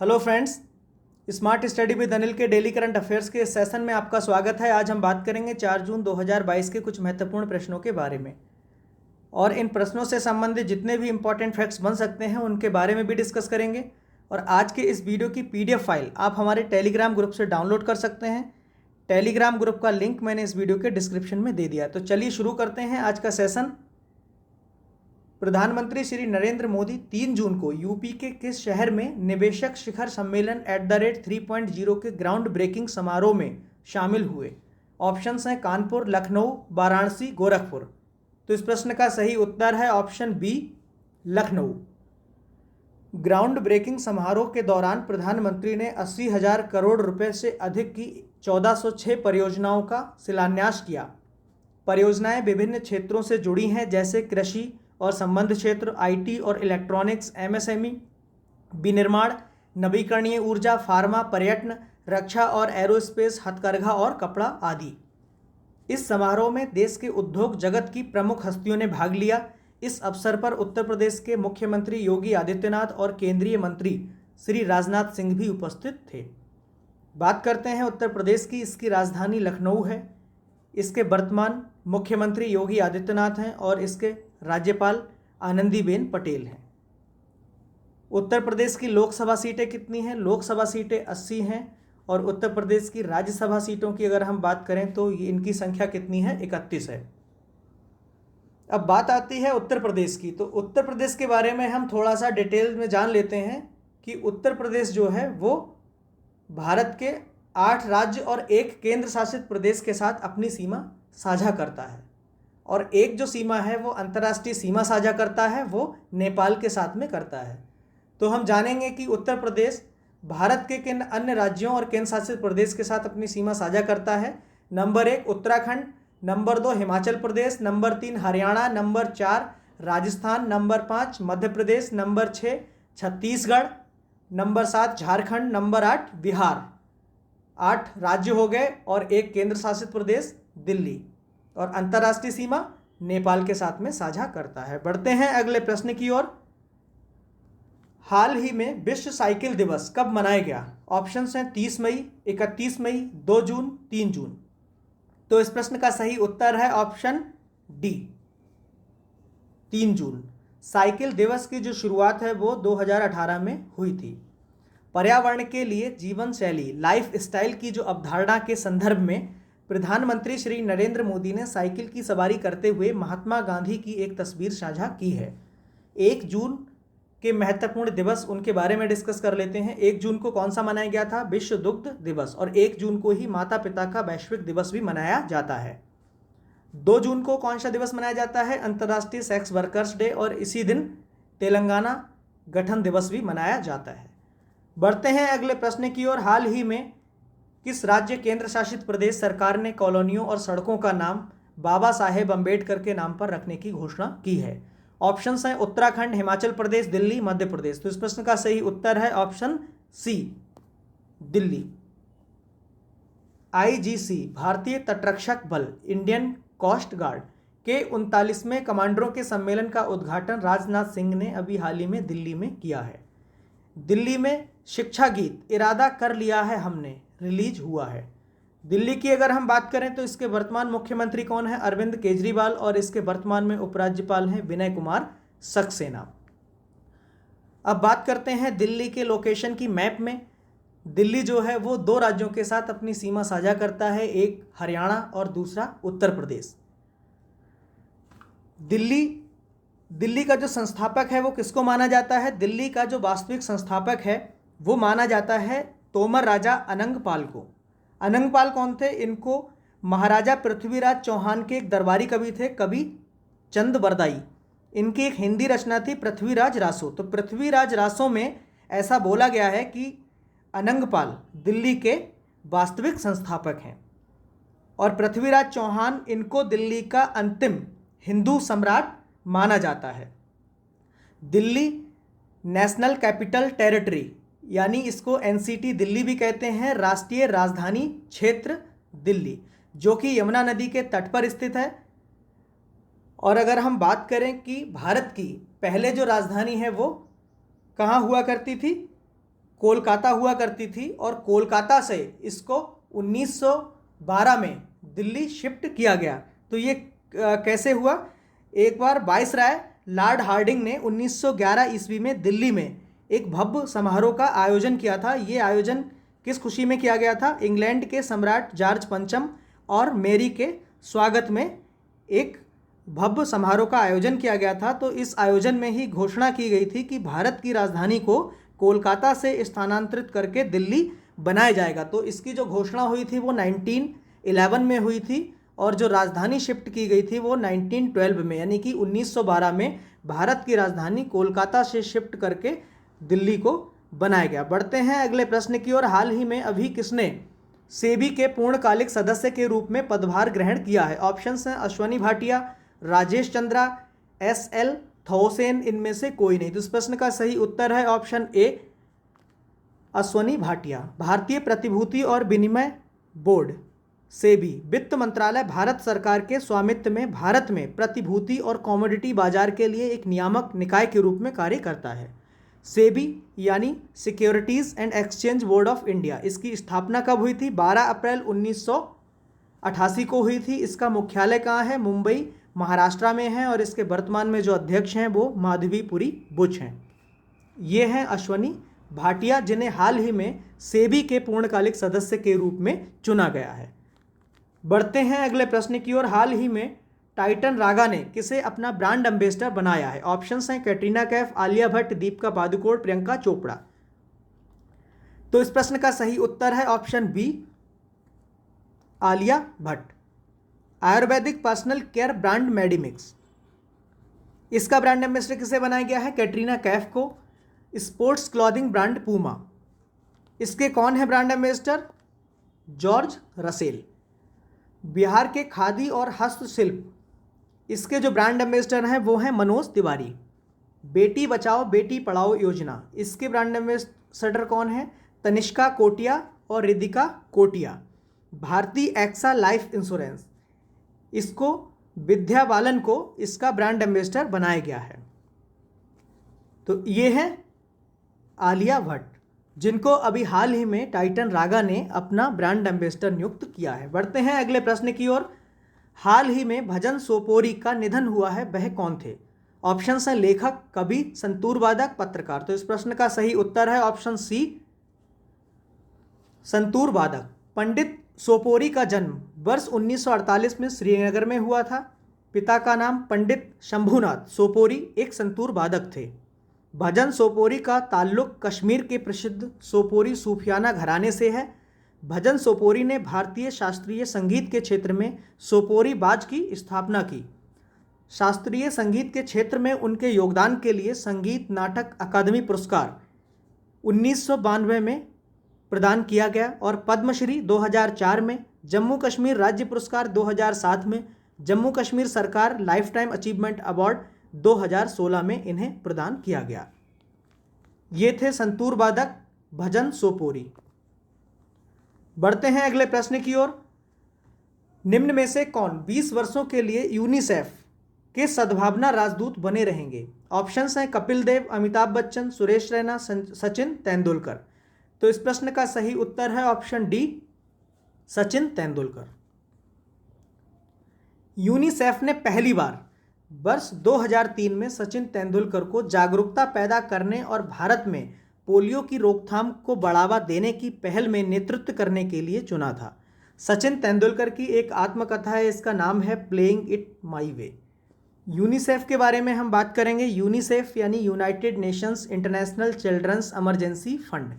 Hello friends, smart study with Anil के daily current affairs के इस सेशन में आपका स्वागत है। आज हम बात करेंगे 4 जून 2022 के कुछ महत्वपूर्ण प्रश्नों के बारे में और इन प्रश्नों से संबंधित जितने भी इंपॉर्टेंट फैक्ट्स बन सकते हैं उनके बारे में भी डिस्कस करेंगे। और आज के इस वीडियो की PDF फाइल आप हमारे टेलीग्राम ग्रुप से डाउनलोड कर सकते हैं। टेलीग्राम ग्रुप का लिंक मैंने इस वीडियो के डिस्क्रिप्शन में दे दिया। तो चलिए शुरू करते हैं आज का सेशन। प्रधानमंत्री श्री नरेंद्र मोदी 3 जून को यूपी के किस शहर में निवेशक शिखर सम्मेलन @3.0 के ग्राउंड ब्रेकिंग समारोह में शामिल हुए? ऑप्शंस हैं कानपुर, लखनऊ, वाराणसी, गोरखपुर। तो इस प्रश्न का सही उत्तर है option B, Lucknow. Ground breaking समारोह के दौरान प्रधानमंत्री ने 80,000 करोड़ रुपए से अधिक की 1406 परियोजनाओं का शिलान्यास किया। परियोजनाएं विभिन्न क्षेत्रों से जुड़ी हैं, जैसे कृषि और संबंध क्षेत्र, IT और इलेक्ट्रॉनिक्स, MSME, विनिर्माण, नवीकरणीय ऊर्जा, फार्मा, पर्यटन, रक्षा और एरोस्पेस, हथकरघा और कपड़ा आदि। इस समारोह में देश के उद्योग जगत की प्रमुख हस्तियों ने भाग लिया। इस अवसर पर उत्तर प्रदेश के मुख्यमंत्री योगी आदित्यनाथ और केंद्रीय मंत्री श्री राजनाथ सिंह भी उपस्थित थे। बात करते हैं उत्तर प्रदेश की। इसकी राजधानी लखनऊ है। इसके वर्तमान मुख्यमंत्री योगी आदित्यनाथ हैं और इसके राज्यपाल आनंदीबेन पटेल हैं। उत्तर प्रदेश की लोकसभा सीटें कितनी हैं? लोकसभा सीटें 80 हैं और उत्तर प्रदेश की राज्यसभा सीटों की अगर हम बात करें तो इनकी संख्या कितनी है? 31 है। अब बात आती है उत्तर प्रदेश की। तो उत्तर प्रदेश के बारे में हम थोड़ा सा डिटेल में जान लेते हैं कि उत्तर प्रदेश जो है वो भारत के 8 राज्य और एक केंद्र शासित प्रदेश के साथ अपनी सीमा साझा करता है। और एक जो सीमा है वो अंतर्राष्ट्रीय सीमा साझा करता है, वो नेपाल के साथ में करता है। तो हम जानेंगे कि उत्तर प्रदेश भारत के किन अन्य राज्यों और केंद्र शासित प्रदेश के साथ अपनी सीमा साझा करता है। Number 1 Uttarakhand, number 2 Himachal Pradesh, number 3 Haryana, number 4 Rajasthan, number 5 Madhya Pradesh, number 6 Chhattisgarh, number 7 Jharkhand, number 8 Bihar. 8 राज्य हो गए और एक केंद्र शासित प्रदेश दिल्ली। और अंतर्राष्ट्रीय सीमा नेपाल के साथ में साझा करता है। बढ़ते हैं अगले प्रश्न की ओर। हाल ही में विश्व साइकिल दिवस कब मनाया गया? ऑप्शंस हैं 30 मई, 31 मई, 2 जून, 3 जून। तो इस प्रश्न का सही उत्तर है ऑप्शन डी, 3 जून। साइकिल दिवस की जो शुरुआत है वो 2018 में हुई थी। पर्यावरण के लिए जीवन शैली, लाइफ स्टाइल की जो अवधारणा के संदर्भ में प्रधानमंत्री श्री नरेंद्र मोदी ने साइकिल की सवारी करते हुए महात्मा गांधी की एक तस्वीर साझा की है। 1 जून के महत्वपूर्ण दिवस उनके बारे में डिस्कस कर लेते हैं। 1 जून को कौन सा मनाया गया था? विश्व दुग्ध दिवस। और 1 जून को ही माता पिता का वैश्विक दिवस भी मनाया जाता है। 2 जून को कौन सा दिवस मनाया जाता है? अंतर्राष्ट्रीय सेक्स वर्कर्स डे। और इसी दिन तेलंगाना गठन दिवस भी मनाया जाता है। बढ़ते हैं अगले प्रश्न की ओर। हाल ही में किस राज्य केंद्र शासित प्रदेश सरकार ने कॉलोनियों और सड़कों का नाम बाबा साहेब अम्बेडकर के नाम पर रखने की घोषणा की है? ऑप्शंस हैं उत्तराखंड, हिमाचल प्रदेश, दिल्ली, मध्य प्रदेश। तो इस प्रश्न का सही उत्तर है ऑप्शन सी, दिल्ली। IGC भारतीय तटरक्षक बल, इंडियन कोस्ट गार्ड के 39वें कमांडरों के सम्मेलन का उद्घाटन राजनाथ सिंह ने अभी हाल ही में दिल्ली में किया है। दिल्ली में शिक्षा गीत इरादा कर लिया है हमने रिलीज हुआ है। दिल्ली की अगर हम बात करें तो इसके वर्तमान मुख्यमंत्री कौन है? अरविंद केजरीवाल। और इसके वर्तमान में उपराज्यपाल हैं विनय कुमार सक्सेना। अब बात करते हैं दिल्ली के लोकेशन की। मैप में दिल्ली जो है वो 2 राज्यों के साथ अपनी सीमा साझा करता है, एक हरियाणा और दूसरा उत्तर प्रदेश। दिल्ली का जो संस्थापक है वो किसको माना जाता है? दिल्ली का जो वास्तविक संस्थापक है वो माना जाता है तोमर राजा अनंगपाल को। अनंगपाल कौन थे? इनको महाराजा पृथ्वीराज चौहान के एक दरबारी कवि थे, कवि चंद बरदाई। इनकी एक हिंदी रचना थी पृथ्वीराज रासो। तो पृथ्वीराज रासो में ऐसा बोला गया है कि अनंगपाल दिल्ली के वास्तविक संस्थापक हैं और पृथ्वीराज चौहान इनको दिल्ली का अंतिम हिंदू सम्राट माना जाता है। दिल्ली नेशनल कैपिटल टेरिटरी, यानी इसको NCT दिल्ली भी कहते हैं, राष्ट्रीय राजधानी क्षेत्र दिल्ली, जो कि यमुना नदी के तट पर स्थित है। और अगर हम बात करें कि भारत की पहले जो राजधानी है वो कहाँ हुआ करती थी? कोलकाता हुआ करती थी और कोलकाता से इसको 1912 में दिल्ली शिफ्ट किया गया। तो ये कैसे हुआ? एक बार वाइसराय लॉर्ड हार्डिंग ने 1911 ईस्वी में दिल्ली में एक भव्य समारोह का आयोजन किया था। ये आयोजन किस खुशी में किया गया था? इंग्लैंड के सम्राट जॉर्ज पंचम और मेरी के स्वागत में एक भव्य समारोह का आयोजन किया गया था। तो इस आयोजन में ही घोषणा की गई थी कि भारत की राजधानी को कोलकाता से स्थानांतरित करके दिल्ली बनाया जाएगा। तो इसकी जो घोषणा हुई थी वो 1911 में हुई थी और जो राजधानी शिफ्ट की गई थी वो 1912 में, यानी कि 1912 में भारत की राजधानी कोलकाता से शिफ्ट करके दिल्ली को बनाया गया। बढ़ते हैं अगले प्रश्न की ओर। हाल ही में अभी किसने सेबी के पूर्णकालिक सदस्य के रूप में पदभार ग्रहण किया है? ऑप्शंस हैं अश्वनी भाटिया, राजेश चंद्रा, SL थोसेन, इनमें से कोई नहीं। तो इस प्रश्न का सही उत्तर है ऑप्शन ए, अश्वनी भाटिया। भारतीय प्रतिभूति और विनिमय बोर्ड सेबी वित्त मंत्रालय भारत सरकार के स्वामित्व में भारत में प्रतिभूति और कमोडिटी बाजार के लिए एक नियामक निकाय के रूप में कार्य करता है। सेबी यानी securities and exchange board of India, इसकी स्थापना कब हुई थी? 12 अप्रैल 1988 को हुई थी। इसका मुख्यालय कहाँ है? मुंबई महाराष्ट्र में है और इसके वर्तमान में जो अध्यक्ष हैं वो माधवीपुरी बुच हैं। ये हैं अश्वनी भाटिया, जिन्हें हाल ही में सेबी के पूर्णकालिक सदस्य के रूप में चुना गया है। बढ़ते हैं अगले प्रश्न की ओर। हाल ही में टाइटन रागा ने किसे अपना ब्रांड एम्बेसडर बनाया है? ऑप्शंस हैं कैटरीना कैफ, आलिया भट्ट, दीपिका पादुकोण, प्रियंका चोपड़ा। तो इस प्रश्न का सही उत्तर है option B, Alia Bhatt. Ayurvedic personal care brand Medimix, इसका ब्रांड एम्बेसडर किसे बनाया गया है? कैटरीना कैफ को। स्पोर्ट्स क्लॉथिंग ब्रांड पूमा, इसके कौन है brand ambassador? George Russell. Bihar के खादी और हस्तशिल्प, इसके जो ब्रांड एम्बेसडर हैं वो हैं मनोज तिवारी। बेटी बचाओ बेटी पढ़ाओ योजना, इसके ब्रांड एम्बेसडर कौन है? तनिष्का कोटिया और रिदिका कोटिया। भारतीय एक्सा लाइफ इंश्योरेंस, इसको विद्या बालन को इसका ब्रांड एम्बेसडर बनाया गया है। तो ये है आलिया भट्ट, जिनको अभी हाल ही में टाइटन रागा ने अपना ब्रांड एम्बेसडर नियुक्त किया है। बढ़ते हैं अगले प्रश्न की ओर। हाल ही में भजन सोपोरी का निधन हुआ है, वह कौन थे? ऑप्शंस हैं लेखक, कवि, संतूर वादक, पत्रकार। तो इस प्रश्न का सही उत्तर है ऑप्शन सी, संतूर वादक। पंडित सोपोरी का जन्म वर्ष 1948 में श्रीनगर में हुआ था। पिता का नाम पंडित शंभुनाथ सोपोरी एक संतूर वादक थे। भजन सोपोरी का ताल्लुक कश्मीर के प्रसिद्ध सोपोरी सूफियाना घराने से है। भजन सोपोरी ने भारतीय शास्त्रीय संगीत के क्षेत्र में सोपोरी बाज की स्थापना की। शास्त्रीय संगीत के क्षेत्र में उनके योगदान के लिए संगीत नाटक अकादमी पुरस्कार 1992 में प्रदान किया गया और पद्मश्री 2004 में, जम्मू कश्मीर राज्य पुरस्कार 2007 में, जम्मू कश्मीर सरकार लाइफ टाइम अचीवमेंट अवार्ड 2016 में इन्हें प्रदान किया गया। ये थे संतूर वादक भजन सोपोरी। बढ़ते हैं अगले प्रश्न की ओर। निम्न में से कौन 20 वर्षों के लिए यूनिसेफ के सद्भावना राजदूत बने रहेंगे? ऑप्शंस हैं कपिल देव, अमिताभ बच्चन, सुरेश रैना, सचिन तेंदुलकर। तो इस प्रश्न का सही उत्तर है option D, Sachin Tendulkar. UNICEF ने पहली बार वर्ष 2003 में सचिन तेंदुलकर को जागरूकता पैदा करने और भारत में पोलियो की रोकथाम को बढ़ावा देने की पहल में नेतृत्व करने के लिए चुना था। सचिन तेंदुलकर की एक आत्मकथा है, इसका नाम है playing it my way. UNICEF के बारे में हम बात करेंगे। यूनिसेफ यानी United Nations International Children's Emergency Fund,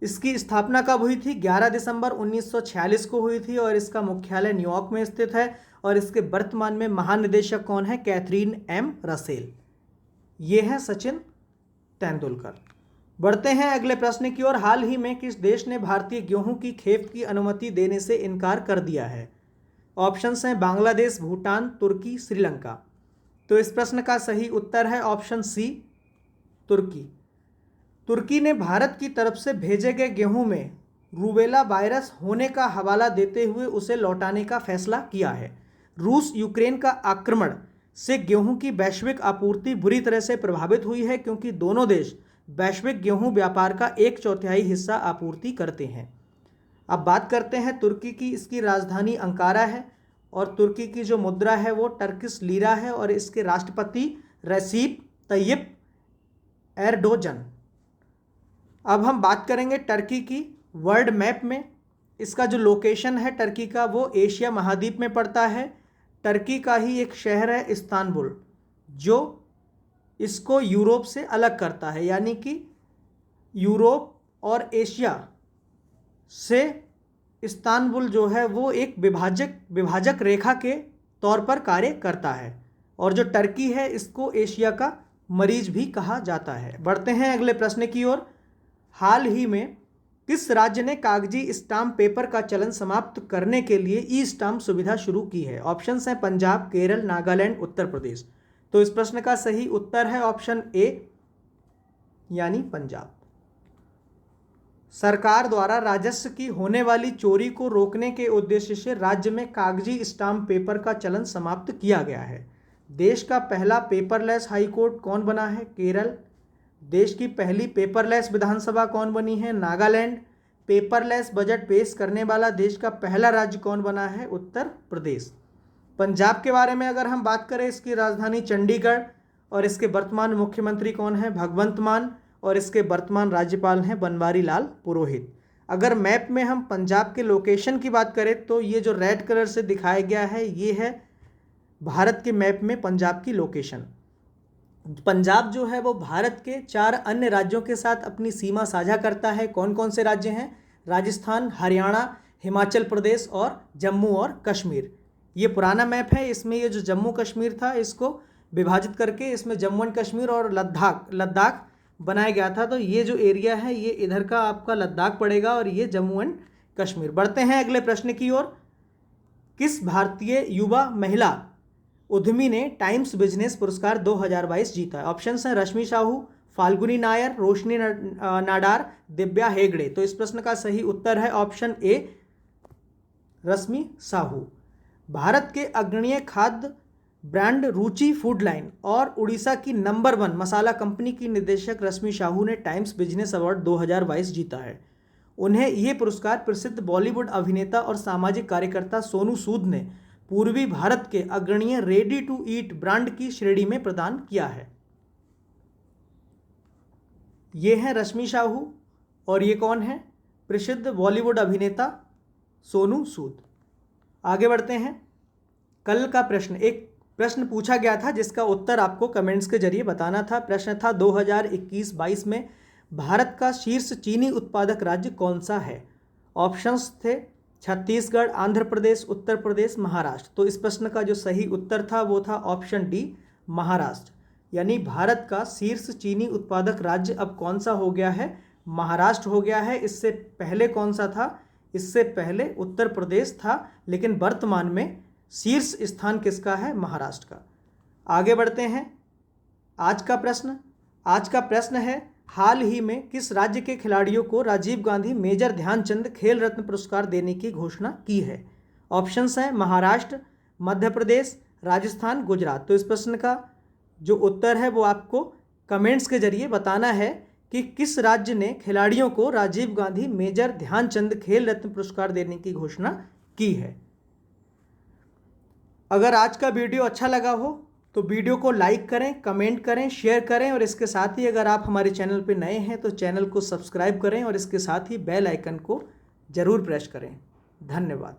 इसकी स्थापना कब हुई थी? 11 दिसंबर 1946 को हुई थी और इसका मुख्यालय न्यूयॉर्क में स्थित है और इसके वर्तमान में महानिदेशक कौन है? Catherine M Russell. ये है सचिन तेंदुलकर। बढ़ते हैं अगले प्रश्न की ओर। हाल ही में किस देश ने भारतीय गेहूं की खेप की अनुमति देने से इनकार कर दिया है? ऑप्शंस हैं बांग्लादेश, भूटान, तुर्की, श्रीलंका। तो इस प्रश्न का सही उत्तर है ऑप्शन सी, तुर्की। तुर्की ने भारत की तरफ से भेजे गए गेहूं में रूबेला वायरस होने का हवाला देते हुए उसे लौटाने का फैसला किया है। रूस यूक्रेन का आक्रमण से गेहूं की वैश्विक आपूर्ति बुरी तरह से प्रभावित हुई है क्योंकि दोनों देश वैश्विक गेहूं व्यापार का 1/4 हिस्सा आपूर्ति करते हैं। अब बात करते हैं तुर्की की। इसकी राजधानी अंकारा है और तुर्की की जो मुद्रा है वो टर्किश लीरा है और इसके राष्ट्रपति रेसिप तय्यिप एर्डोगन। अब हम बात करेंगे टर्की की। वर्ल्ड मैप में इसका जो लोकेशन है टर्की का वो एशिया महाद्वीप में पड़ता है। टर्की का ही एक शहर है इस्तांबुल, जो इसको यूरोप से अलग करता है, यानी कि यूरोप और एशिया से इस्तांबुल जो है वो एक विभाजक रेखा के तौर पर कार्य करता है। और जो टर्की है इसको एशिया का मरीज भी कहा जाता है। बढ़ते हैं अगले प्रश्न की ओर। हाल ही में किस राज्य ने कागजी स्टाम्प पेपर का चलन समाप्त करने के लिए ई स्टाम्प सुविधा शुरू की है? ऑप्शंस हैं पंजाब, केरल, नागालैंड, उत्तर प्रदेश। तो इस प्रश्न का सही उत्तर है ऑप्शन ए, यानी पंजाब। सरकार द्वारा राजस्व की होने वाली चोरी को रोकने के उद्देश्य से राज्य में कागजी स्टाम्प पेपर का चलन समाप्त किया गया है। देश का पहला पेपरलेस हाईकोर्ट कौन बना है? केरल। देश की पहली पेपरलेस विधानसभा कौन बनी है? नागालैंड। पेपरलेस बजट पेश करने वाला देश का पहला राज्य कौन बना है? उत्तर प्रदेश। पंजाब के बारे में अगर हम बात करें, इसकी राजधानी चंडीगढ़ और इसके वर्तमान मुख्यमंत्री कौन है? भगवंत मान। और इसके वर्तमान राज्यपाल हैं बनवारी लाल पुरोहित। अगर मैप में हम पंजाब के लोकेशन की बात करें तो ये जो रेड कलर से दिखाया गया है ये है भारत के मैप में पंजाब की लोकेशन। पंजाब जो है वो भारत के 4 अन्य राज्यों के साथ अपनी सीमा साझा करता है। कौन कौन से राज्य हैं? राजस्थान, हरियाणा, हिमाचल प्रदेश और जम्मू और कश्मीर। ये पुराना मैप है, इसमें ये जो जम्मू कश्मीर था इसको विभाजित करके इसमें जम्मू एंड कश्मीर और लद्दाख बनाया गया था। तो ये जो एरिया है ये इधर का आपका लद्दाख पड़ेगा और ये जम्मू एंड कश्मीर। बढ़ते हैं अगले प्रश्न की ओर। किस भारतीय युवा महिला उद्यमी ने टाइम्स बिजनेस पुरस्कार 2022 जीता है? ऑप्शंस हैं रश्मि साहू, फाल्गुनी नायर, रोशनी नाडार, दिव्या हेगड़े। तो इस प्रश्न का सही उत्तर है ऑप्शन ए, रश्मि साहू। भारत के अग्रणीय खाद्य ब्रांड रुचि फूड लाइन और उड़ीसा की नंबर 1 मसाला कंपनी की निदेशक रश्मि साहू ने टाइम्स बिजनेस अवार्ड 2022 जीता है। उन्हें ये पुरस्कार प्रसिद्ध बॉलीवुड अभिनेता और सामाजिक कार्यकर्ता सोनू सूद ने पूर्वी भारत के अग्रणीय रेडी टू ईट ब्रांड की श्रेणी में प्रदान किया है। ये हैं रश्मि साहू और ये कौन है? प्रसिद्ध बॉलीवुड अभिनेता सोनू सूद। आगे बढ़ते हैं। कल का प्रश्न, एक प्रश्न पूछा गया था जिसका उत्तर आपको कमेंट्स के जरिए बताना था। प्रश्न था 2021-22 में भारत का शीर्ष चीनी उत्पादक राज्य कौन सा है? ऑप्शंस थे छत्तीसगढ़, आंध्र प्रदेश, उत्तर प्रदेश, महाराष्ट्र। तो इस प्रश्न का जो सही उत्तर था वो था ऑप्शन डी, महाराष्ट्र। यानी भारत का शीर्ष चीनी उत्पादक राज्य अब कौन सा हो गया है? महाराष्ट्र हो गया है। इससे पहले कौन सा था? इससे पहले उत्तर प्रदेश था, लेकिन वर्तमान में शीर्ष स्थान किसका है? महाराष्ट्र का। आगे बढ़ते हैं। आज का प्रश्न है, हाल ही में किस राज्य के खिलाड़ियों को राजीव गांधी मेजर ध्यानचंद खेल रत्न पुरस्कार देने की घोषणा की है? ऑप्शंस हैं महाराष्ट्र, मध्य प्रदेश, राजस्थान, गुजरात। तो इस प्रश्न का जो उत्तर है वो आपको कमेंट्स के जरिए बताना है कि किस राज्य ने खिलाड़ियों को राजीव गांधी मेजर ध्यानचंद खेल रत्न पुरस्कार देने की घोषणा की है। अगर आज का वीडियो अच्छा लगा हो तो वीडियो को लाइक करें, कमेंट करें, शेयर करें और इसके साथ ही अगर आप हमारे चैनल पर नए हैं तो चैनल को सब्सक्राइब करें और इसके साथ ही बेल आइकन को ज़रूर प्रेस करें। धन्यवाद।